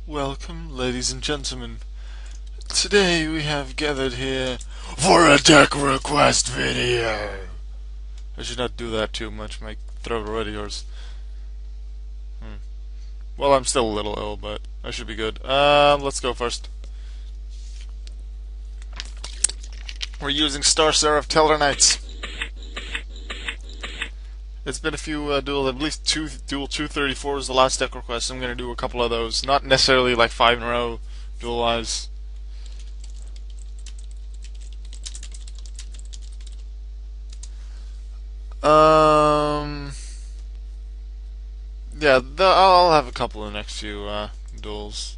Welcome, ladies and gentlemen. Today we have gathered here for a deck request video. I should not do that too much, my throat already hurts. Well, I'm still a little ill, but I should be good. Let's go first. We're using Seraph tellarknights. It's been a few duels, I believe Duel 234 is the last deck request. I'm gonna do a couple of those. Not necessarily like 5 in a row, duel-wise. Yeah, I'll have a couple in the next few duels.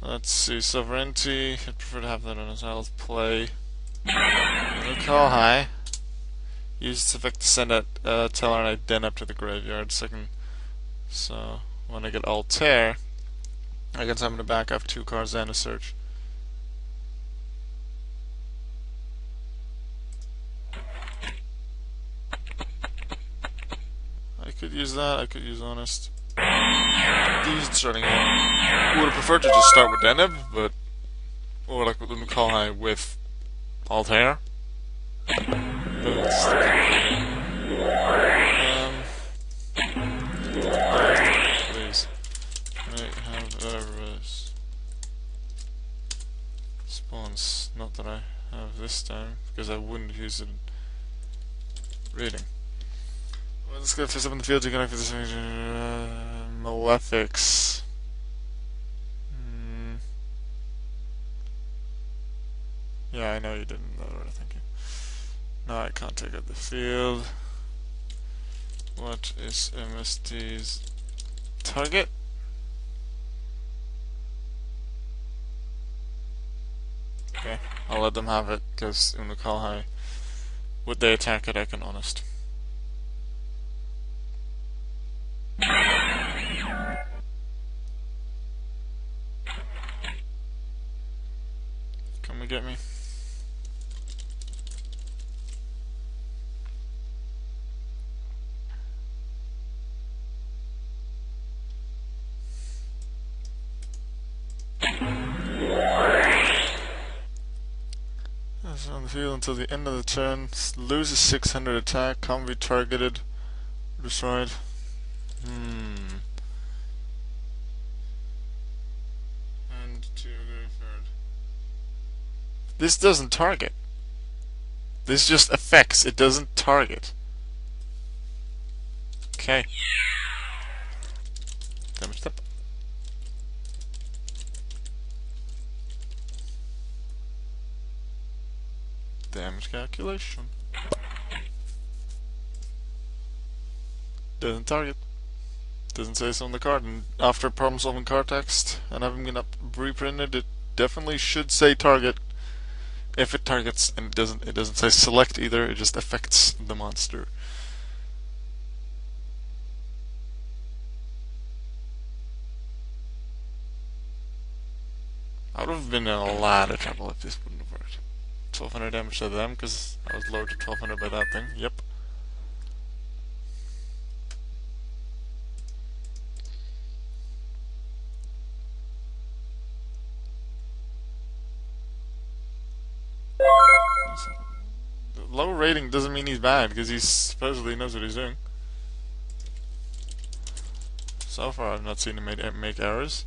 Let's see, Sovereignty. I'd prefer to have that on his I'll play. Call high. Use this effect to send that tellarknight den up to the graveyard. So when I get Altair, I can summon it back. I have 2 cards and a search. I could use that. I could use Honest. These starting out. Would have preferred to just start with Deneb, but or like with Call High with Altair. Please have Everest spawns. Not that I have this time, because I wouldn't use it in reading. Well, let's go face up in the field to connect with this Malefics. Yeah, I know you didn't. Thank you. No, I can't take out the field. What is MST's target? Okay, I'll let them have it, because Call High, would they attack it, I can Honest. Come and get me. On the field until the end of the turn. Loses 600 attack. Can't be targeted. Destroyed. And to graveyard. This doesn't target. This just affects. It doesn't target. Okay. Damage step. Damage calculation. Doesn't target. Doesn't say so on the card. And after problem solving card text and having been reprinted, it definitely should say target. If it targets, and it doesn't say select either. It just affects the monster. I would have been in a lot of trouble if this wouldn't have worked. 1200 damage to them, because I was lowered to 1200 by that thing. Yep. The low rating doesn't mean he's bad, because he supposedly knows what he's doing. So far, I've not seen him make errors.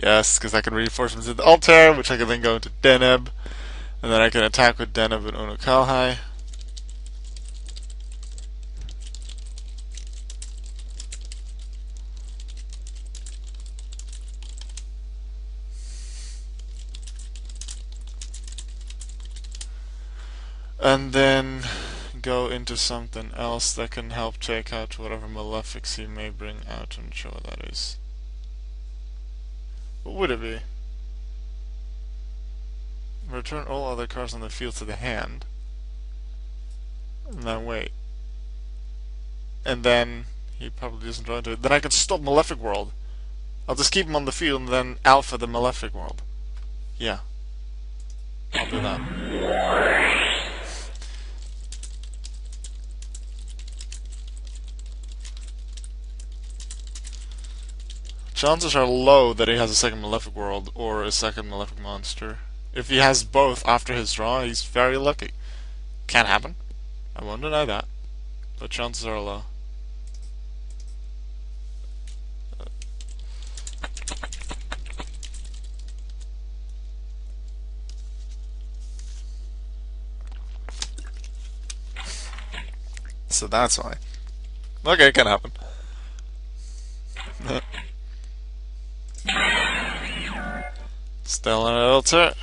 Yes, because I can reinforcements into Altair, which I can then go into Deneb, and then I can attack with Deneb and Call High. And then go into something else that can help take out whatever Malefics he may bring out. I'm not sure what that is. What would it be? Return all other cards on the field to the hand. And then wait. And then he probably doesn't draw into it. Then I can stop Malefic World. I'll just keep him on the field and then alpha the Malefic World. Yeah. I'll do that. Chances are low that he has a second Malefic World or a second Malefic Monster. If he has both after his draw, he's very lucky. Can happen. I won't deny that. But chances are low. So that's why. Okay, it can happen. Stellar Altar.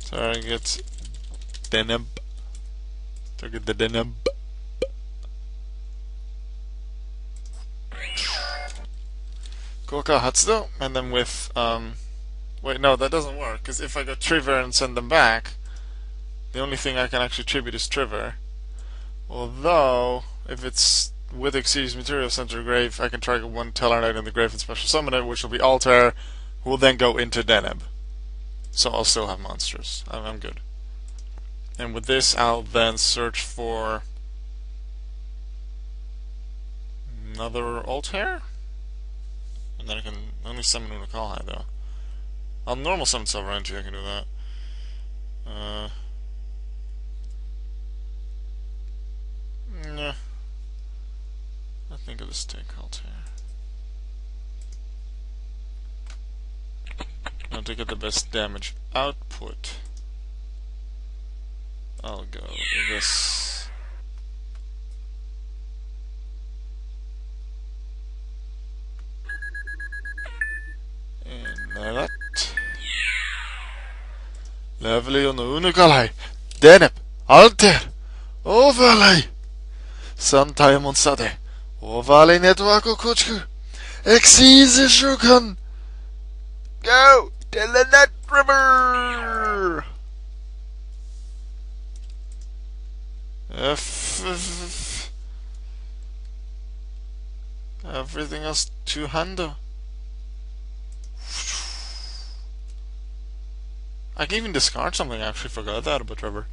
Target Deneb. Target the Deneb. Gorka Hatsudo, and then with wait, no, that doesn't work, because if I go Triver and send them back, the only thing I can actually tribute is Triver. Although, if it's with Exceeds Material Center Grave, I can target one tellarknight in the grave and special summon it, which will be Altair, who will then go into Deneb. So I'll still have monsters. I'm good. And with this, I'll then search for another Altair? And then I can only summon Unakalhai, though. I'll normal summon Sovereignty, I can do that. Yeah. I think I'll just take Altair. Now to get the best damage output, I'll go with this. And that. Lovely on the Unakalhai. Deneb. Altair. Overlay. Santai Monsade. Overlay Netwako Kuchku. Exceeds Shukan. Go! Tellarknight River! Everything else to handle. I can even discard something, I actually forgot that about River.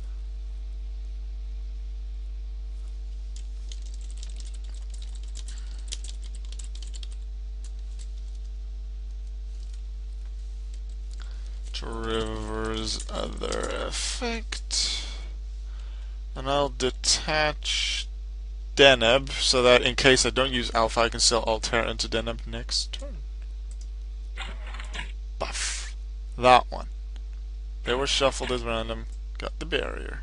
River's other effect, and I'll detach Deneb so that in case I don't use Alpha, I can still Altair into Deneb next turn. Buff. That one. They were shuffled as random. Got the barrier.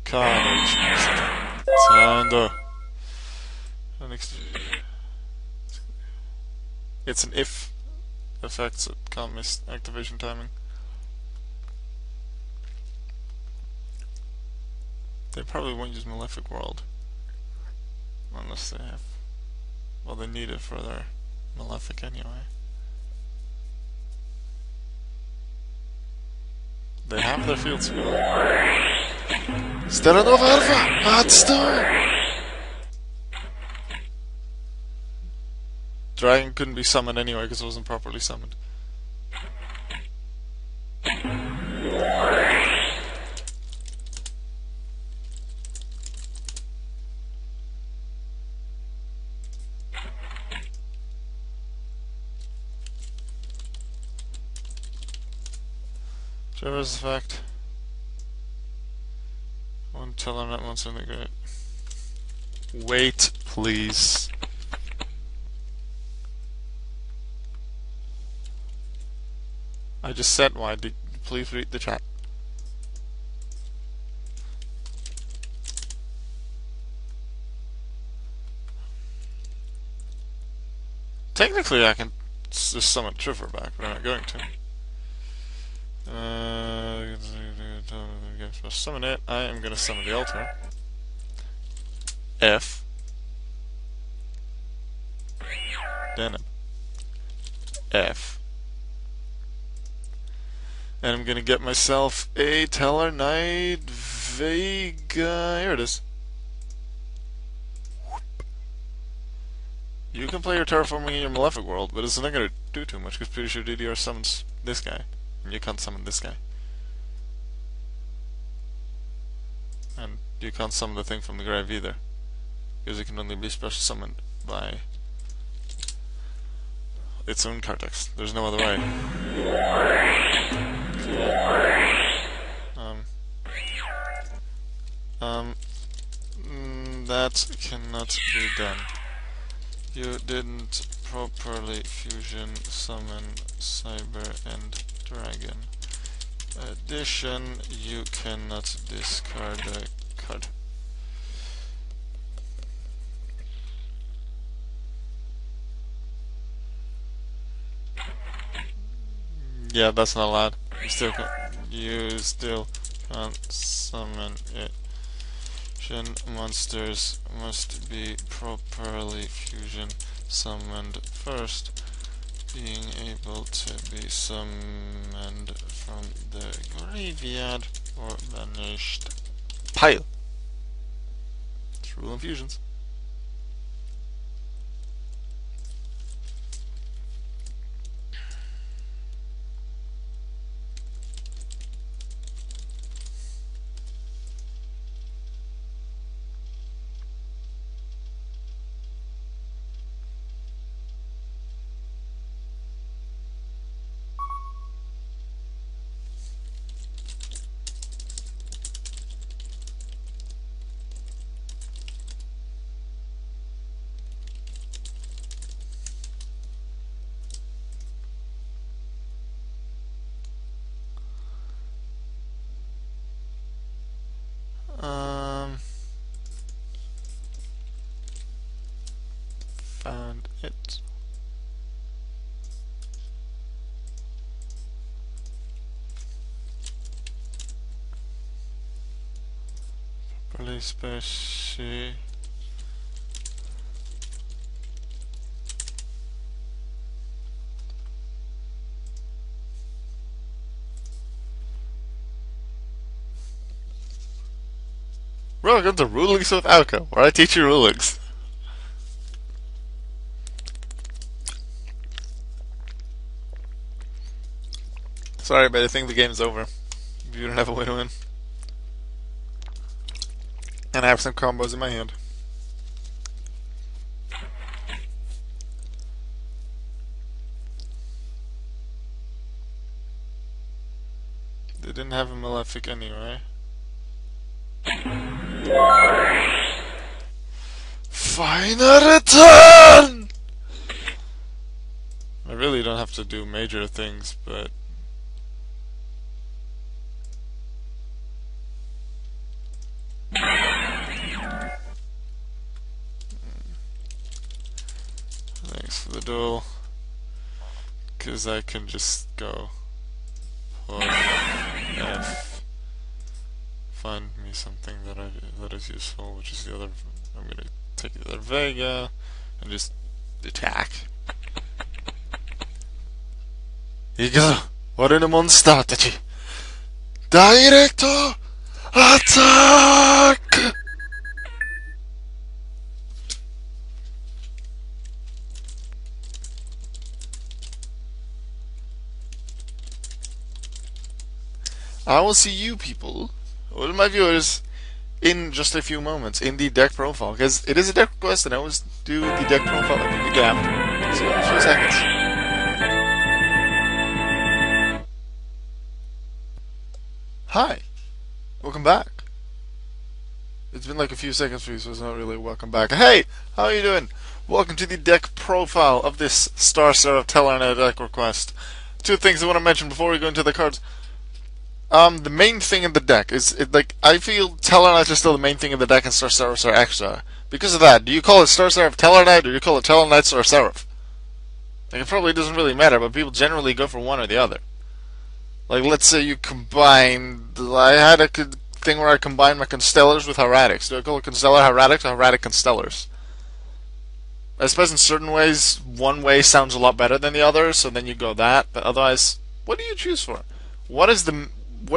Carnage. Sando. It's an if effect, so it can't miss activation timing. They probably won't use Malefic World. Unless they have... well, they need it for their Malefic anyway. They have their field spell. Stellanova Alpha! Hot Star! Dragon couldn't be summoned anyway because it wasn't properly summoned. Trevor's effect. One tellarknight, one something great. Wait, please. I just said why. Please read the chat. Technically, I can just summon Trevor back, but I'm not going to. Summon it. I am going to summon the altar. F. Deneb. F. And I'm going to get myself a tellarknight Vega. Here it is. You can play your terraforming in your Malefic World, but it's not going to do too much because pretty sure DDR summons this guy, and you can't summon this guy. And you can't summon the thing from the grave either, because it can only be special summoned by its own card text. There's no other way. That cannot be done. You didn't properly fusion summon Cyber and Dragon. Addition, you cannot discard a card. Yeah, that's not allowed. You still can't summon it. Monsters must be properly fusion summoned first, being able to be summoned from the graveyard or banished pile. It's rule in fusions. Found it. Properly specie. Welcome to Rulings with Alka, where I teach you rulings. Sorry, but I think the game's over. You don't have a win-win. And I have some combos in my hand. They didn't have a Malefic anyway. Final return! I really don't have to do major things, but thanks for the duel, because I can just go push F, find me something that is useful, which is the other. I'm gonna take the other Vega and just attack. いくぞ俺のモンスターたちダイレクトアタック I will see you people, all my viewers, in just a few moments in the deck profile, because it is a deck request and I always do the deck profile immediately after. So, a few seconds. Hi, welcome back. It's been like a few seconds for you, so it's not really welcome back. Hey, how are you doing? Welcome to the deck profile of this Seraph tellarknight deck request. Two things I want to mention before we go into the cards. The main thing in the deck is, I feel tellarknights are still the main thing in the deck and Seraphs are extra. Because of that, do you call it Seraph tellarknight or do you call it tellarknights or Seraph? Like, it probably doesn't really matter, but people generally go for one or the other. Like, let's say you combine, I had a thing where I combined my Constellars with Heretics. Do I call it Constellar Heretics or Heretic Constellars? I suppose in certain ways, one way sounds a lot better than the other, so then you go that, but otherwise, what do you choose for? Where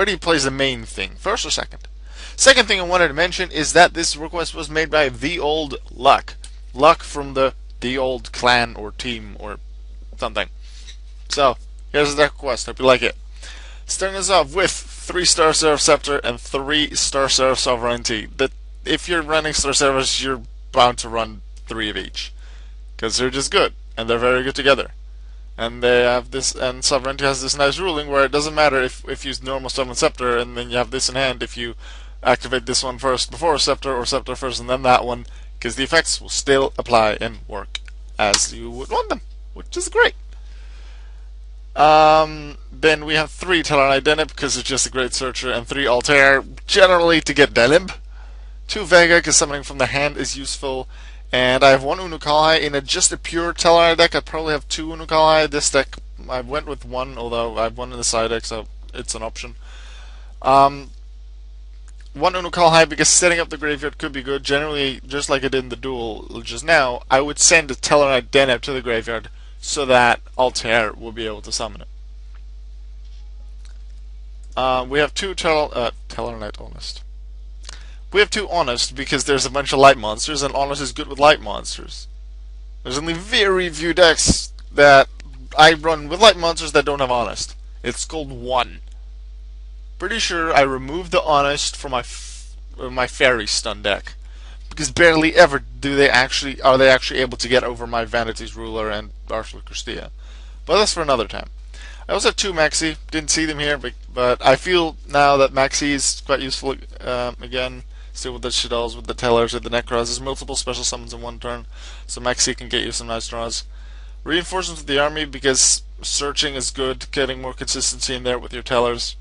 do you place the main thing? First or second? Second thing I wanted to mention is that this request was made by TheOld Luck. Luck from the TheOld clan or team or something. So, here's the deck request. Hope you like it. Starting us off with 3-star Seraph Scepter and 3-star Seraph Sovereignty. If you're running Star Seraph, you're bound to run 3 of each. because they're just good, and they're very good together. And they have this, and Sovereignty has this nice ruling where it doesn't matter if you use normal Summon Scepter and then you have this in hand, if you activate this one first before Scepter, or Scepter first and then that one, because the effects will still apply and work as you would want them, which is great. Then we have 3 Tellarknight Deneb because it's just a great searcher, and 3 Altair generally to get Deneb. 2 Vega because summoning from the hand is useful, and I have 1 Unukalhai in just a pure Tellarknight deck. I'd probably have 2 Unukalhai. This deck I went with 1, although I have 1 in the side deck, so it's an option. 1 Unukalhai because setting up the graveyard could be good. Generally, just like I did in the duel just now, I would send a Tellarknight Deneb to the graveyard so that Altair will be able to summon it. We have 2 Tellarknight Honest. We have 2 Honest because there's a bunch of light monsters, and Honest is good with light monsters. There's only very few decks that I run with light monsters that don't have Honest. It's called 1. Pretty sure I removed the Honest from my Fairies stun deck, because barely ever are they actually able to get over my Vanity's Ruler and Arshla Christia. But that's for another time. I also have 2 Maxi. Didn't see them here, but I feel now that Maxi is quite useful again. Still with the Shaddolls, with the Tellers, with the Necros. There's multiple special summons in one turn, so Maxi can get you some nice draws. Reinforcements with the army because searching is good, getting more consistency in there with your Tellers.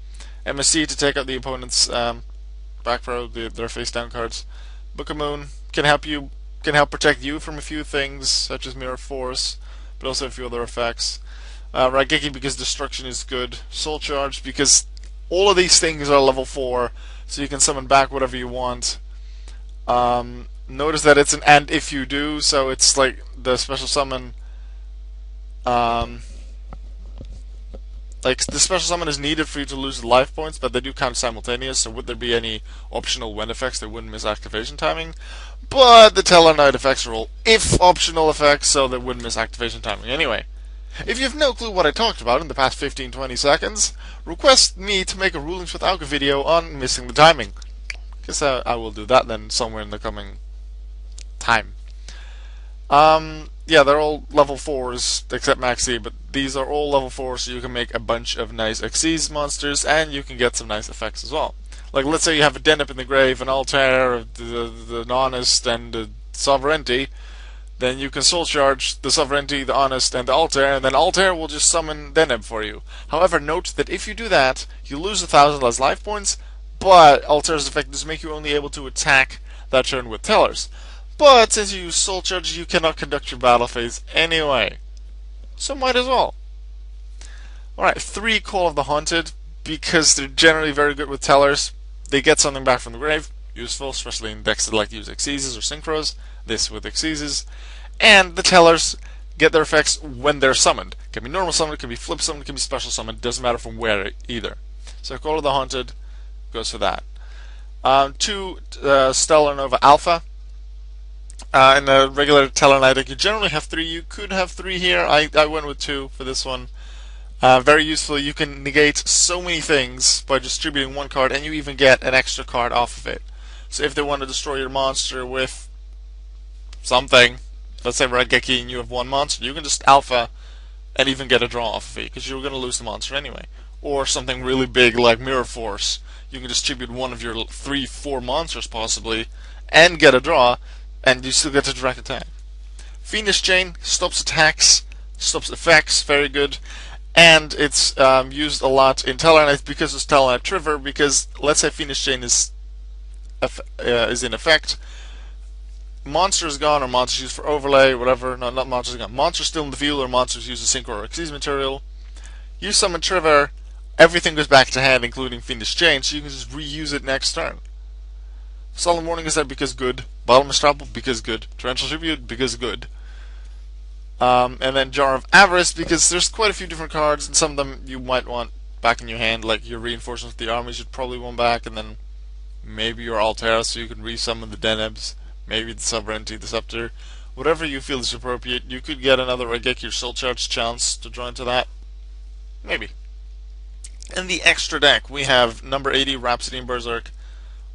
MSC to take out the opponent's back row, their face down cards. Book of Moon can help protect you from a few things such as Mirror Force, but also a few other effects. Raigeki because destruction is good. Soul Charge because all of these things are level 4, so you can summon back whatever you want. Notice that it's an and if you do, so it's like the special summon. Like the special summon is needed for you to lose the life points, but they do count simultaneous. So would there be any optional when effects? They wouldn't miss activation timing. But the Tellarknight effects are all if optional effects, so they wouldn't miss activation timing anyway. If you have no clue what I talked about in the past 15-20 seconds, request me to make a Rulings with Auga video on missing the timing. Guess I will do that then somewhere in the coming time. Yeah, they're all level 4s except Maxi, but these are all level 4s, so you can make a bunch of nice Xyz monsters, and you can get some nice effects as well. Like, let's say you have a Deneb in the grave, an Altair, the Honest, and the Sovereignty. Then you can Soul Charge the Sovereignty, the Honest, and the Altair, and then Altair will just summon Deneb for you. However, note that if you do that, you lose 1,000 less life points, but Altair's effect does make you only able to attack that turn with Tellers. But since you use Soul Charge, you cannot conduct your battle phase anyway. So might as well. Alright, 3 Call of the Haunted, because they're generally very good with Tellers. They get something back from the grave, useful, especially in decks that like to use Xyzes or Synchros. This with Xyzes. And the Tellers get their effects when they're summoned. It can be normal summoned, it can be flip summoned, it can be special summoned, doesn't matter from where either. So Call of the Haunted goes for that. 2 Stellar Nova Alpha. In a regular Tellarknight deck, you generally have 3. You could have 3 here. I went with 2 for this one. Very useful. You can negate so many things by distributing 1 card, and you even get an extra card off of it. So if they want to destroy your monster with something, let's say Raigeki and you have 1 monster, you can just Alpha and even get a draw off of it, because you're going to lose the monster anyway. Or something really big like Mirror Force. You can distribute 1 of your 3-4 monsters possibly, and get a draw, and you still get to direct attack. Fiendish Chain stops attacks, stops effects, very good. And it's used a lot in Tellarknight because it's Tellarknight Trigger, because let's say Fiendish Chain is in effect. Monster is gone, or monsters used for overlay, whatever. No, not monsters gone. Monsters still in the field, or monsters use a Synchro or Xyz material. You summon Trigger, everything goes back to hand, including Fiendish Chain, so you can just reuse it next turn. Solemn Warning is there because good. Bottomless Trample because good. Torrential Tribute because good. And then Jar of Avarice because there's quite a few different cards, and some of them you might want back in your hand, like your Reinforcements with the armies you'd probably want back, and then maybe your Altair so you can resummon the Denebs, maybe the Sovereignty, the Scepter, whatever you feel is appropriate. You could get another Raigeki or Soul Charge chance to draw into that. Maybe. In the extra deck, we have number 80, Rhapsody and Berserk.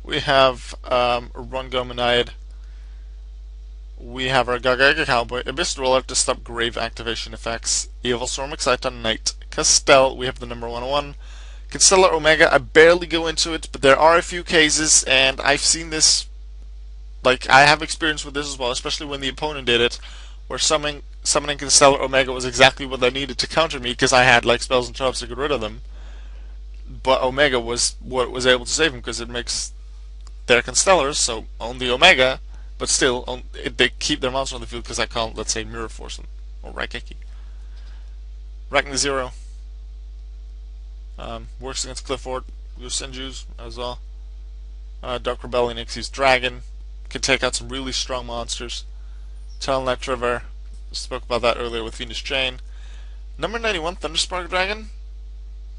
We have Rungo Maniad. we have our Gagaga Cowboy, Abyss Dweller to stop grave activation effects, Evil Storm Exciter Knight, Castell, we have the number 101, Constellar Omega, I barely go into it, but there are a few cases, and I've seen this, like, I have experience with this as well, especially when the opponent did it, where summoning Constellar Omega was exactly what I needed to counter me, because I had, like, spells and traps to get rid of them, but Omega was what was able to save him, because it makes their Constellars, so on the Omega, but still, they keep their monster on the field because I can't, let's say, Mirror Force them, or Raigeki. Ragnar Zero. Works against Clifford, with Senjus as well. Dark Rebellion, Ixie's Dragon. Can take out some really strong monsters. Tellarknight River. Spoke about that earlier with Fiendish Chain. Number 91, Thunderspark Dragon.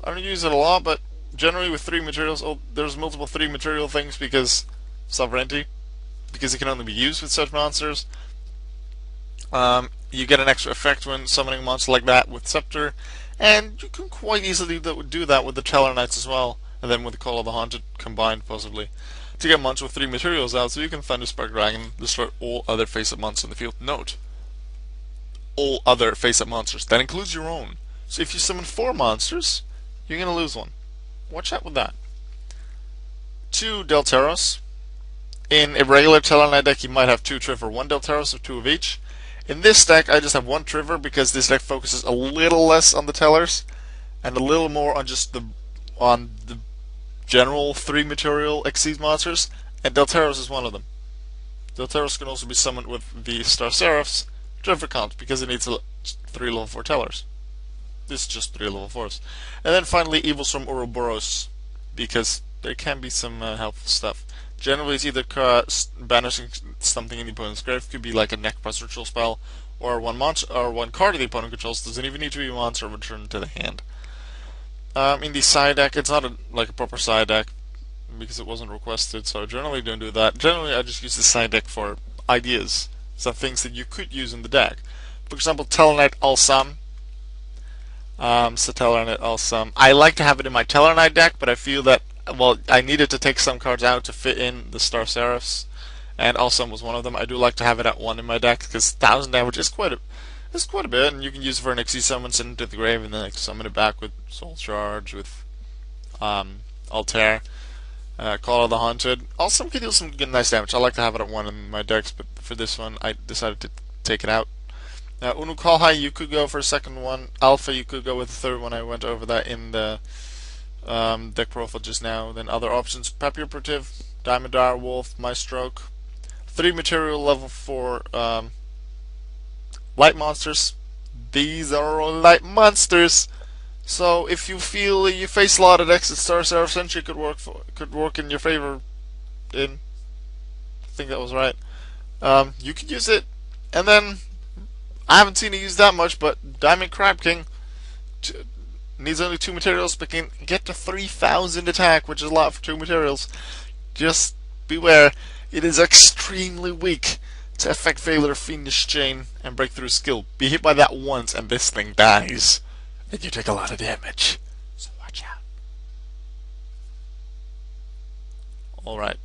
I don't use it a lot, but generally with 3 materials, there's multiple 3 material things because sovereignty. Because it can only be used with such monsters. You get an extra effect when summoning a monster like that with Scepter, and you can quite easily do that with the tellarknights as well, and then with the Call of the Haunted combined possibly, to get monsters with 3 materials out, so you can Thunderspark Dragon, destroy all other face-up monsters in the field. Note, all other face-up monsters. That includes your own. So if you summon 4 monsters, you're going to lose 1. Watch out with that. 2 Delteros. In a regular Tellarknight deck, you might have 2 Trigger, 1 Delteros, or 2 of each. In this deck, I just have 1 Trigger because this deck focuses a little less on the Tellars and a little more on just the general 3 material Xyz monsters, and Delteros is one of them. Delteros can also be summoned with the Star Seraphs Trigger count because it needs 3 level 4 Tellars. This is just 3 level 4s. And then finally, Evil Storm Ouroboros, because there can be some helpful stuff. Generally, it's either banishing something in the opponent's grave, could be like a Necropods ritual spell, or one monster, or 1 card the opponent controls. Doesn't even need to be a monster returned to the hand. In the side deck, it's not like a proper side deck because it wasn't requested, so I generally don't do that. Generally, I just use the side deck for ideas, some things that you could use in the deck. For example, Tellarknight Alsam. Tellarknight Alsam. I like to have it in my Tellarknight deck, but I feel that, well, I needed to take some cards out to fit in the Star Seraphs, and Alsam was one of them. I do like to have it at 1 in my deck because 1000 damage is quite a bit, and you can use it for an XC summon, send it to the grave, and then summon it back with Soul Charge, with Altair, Call of the Haunted. Alsam can deal some good, nice damage. I like to have it at 1 in my decks, but for this one, I decided to take it out. Unukalhai, you could go for a second one. Alpha, you could go with the third one. I went over that in the deck profile just now. Then other options: Papilloperative, Diamondar, Wolf, Maestroke. 3 material level 4 light monsters. These are all light monsters. So if you feel you face a lot of decks, Star Seraph Sentry could work in your favor. I think that was right. You could use it, and then I haven't seen it used that much, but Diamond Crab King needs only 2 materials, but can get to 3000 attack, which is a lot for 2 materials. Just beware, it is extremely weak to affect Veiler, Fiendish Chain, and Breakthrough Skill. Be hit by that once, and this thing dies, and you take a lot of damage. So watch out. Alright.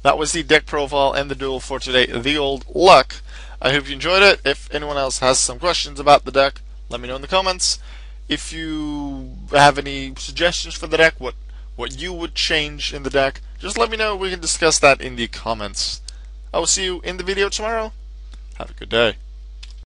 That was the deck profile and the duel for today, TheOld Luck. I hope you enjoyed it. If anyone else has some questions about the deck, let me know in the comments. If you have any suggestions for the deck, what you would change in the deck, just let me know. We can discuss that in the comments. I will see you in the video tomorrow. Have a good day.